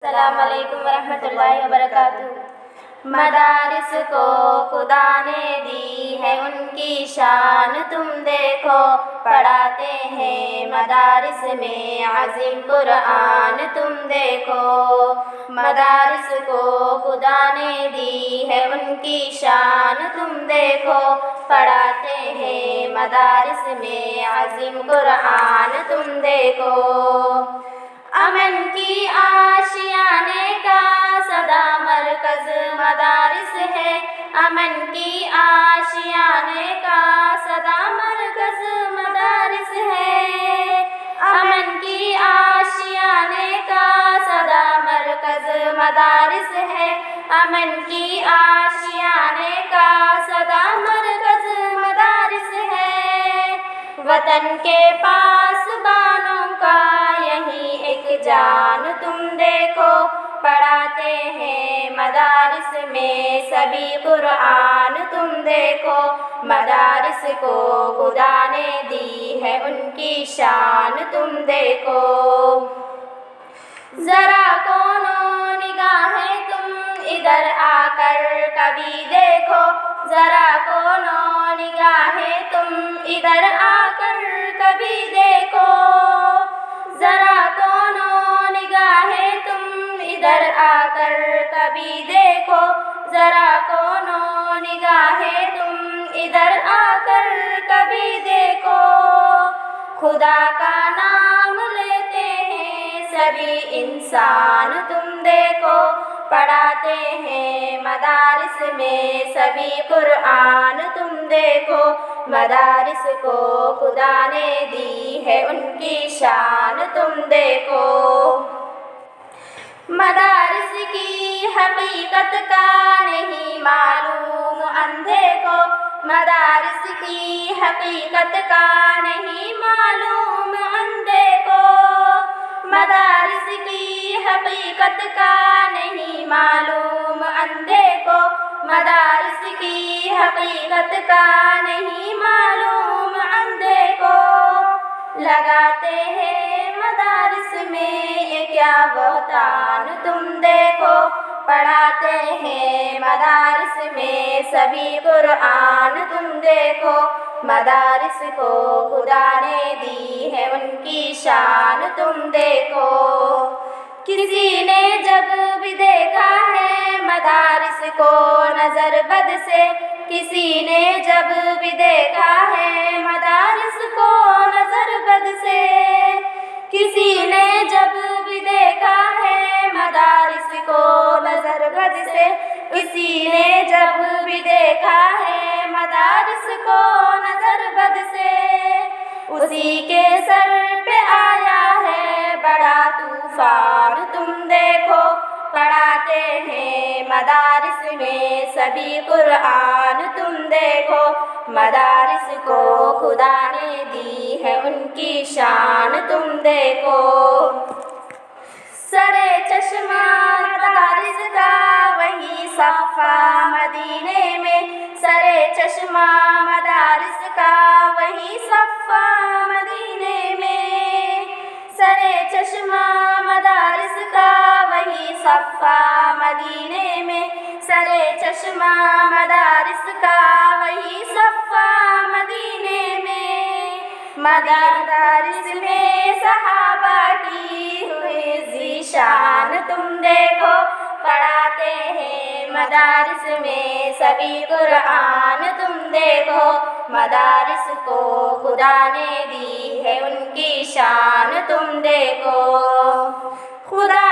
السلام علیکم ورحمۃ اللہ وبرکاتہ۔ مدارس کو خدا نے دی ہے ان کی شان، تم دیکھو پڑھاتے ہیں مدارس میں عظیم قرآن، تم دیکھو مدارس کو خدا نے دی ہے ان کی شان، تم دیکھو پڑھاتے ہیں مدارس میں عظیم قرآن، تم دیکھو امن کی آشیانے کا صدا مرکز مدارس ہے، امن کی آشیانے کا صدا مرکز مدارس ہے، امن کی آشیانے کا صدا مرکز مدارس ہے، امن کی آشیانے کا صدا مرکز مدارس ہے۔ وطن کے پاس بانوں کا یہی ایک جان، تم دیکھو پڑھاتے ہیں مدارس میں سبھی قرآن، تم دیکھو مدارس کو خدا نے دی ہے ان کی شان، تم دیکھو ذرا کونو نگاہیں تم ادھر آ کر کبھی دیکھو، ذرا کونو نگاہیں تم ادھر آ کر کبھی دیکھو، ذرا کونو نگاہیں تم ادھر آ کر کبھی دیکھو، ذرا کونو نگاہیں تم ادھر آ کر کبھی دیکھو، خدا کا نام لیتے ہیں سبھی انسان، تم دیکھو پڑھاتے ہیں مدارس میں سبھی قرآن، تم دیکھو مدارس کو خدا نے دی ہے ان کی شان، تم دیکھو مدارس کی حقیقت کا نہیں معلوم اندھے کو، مدارس کی حقیقت کا نہیں معلوم اندھے کو، مدارس کی حقیقت کا نہیں معلوم اندھے کو، مدارس کی حقیقت کا نہیں معلوم اندھے کو، لگاتے ہیں مدارس میں یہ کیا بہتان، تم دیکھو پڑھاتے ہیں مدارس میں سبھی قرآن، تم دیکھو مدارس کو خدا نے دی ہے ان کی شان، تم دیکھو کسی نے جب بھی دیکھا ہے مدارس کو نظر بد سے، کسی نے جب بھی دیکھا ہے مدارس کو نظر بد سے، کسی نے جب بھی دیکھا ہے مدارس کو نظر بد سے، کسی نے جب بھی دیکھا ہے مدارس کو نظر بد سے، اسی کے سر پہ آیا ہے بڑا طوفان، تم دیکھو پڑھاتے ہیں مدارس میں سبھی قرآن، تم دیکھو مدارس کو خدا نے دی ہے ان کی شان، تم دیکھو سرے چشمہ مدارس کا وہی صفا مدینے میں، سرے چشمہ مدارس کا وہی صفا مدینے میں، سرے چشمہ مدارس کا وہی صفا مدینے میں، سرے چشمہ مدارس کا وہی صفا مدینے میں، مدارس میں صحابہ کی ہوئی ذیشان، تم دیکھو پڑھاتے ہیں مدارس میں سبھی قرآن، تم دیکھو مدارس کو خدا نے دی ہے ان کی شان، تم دیکھو خدا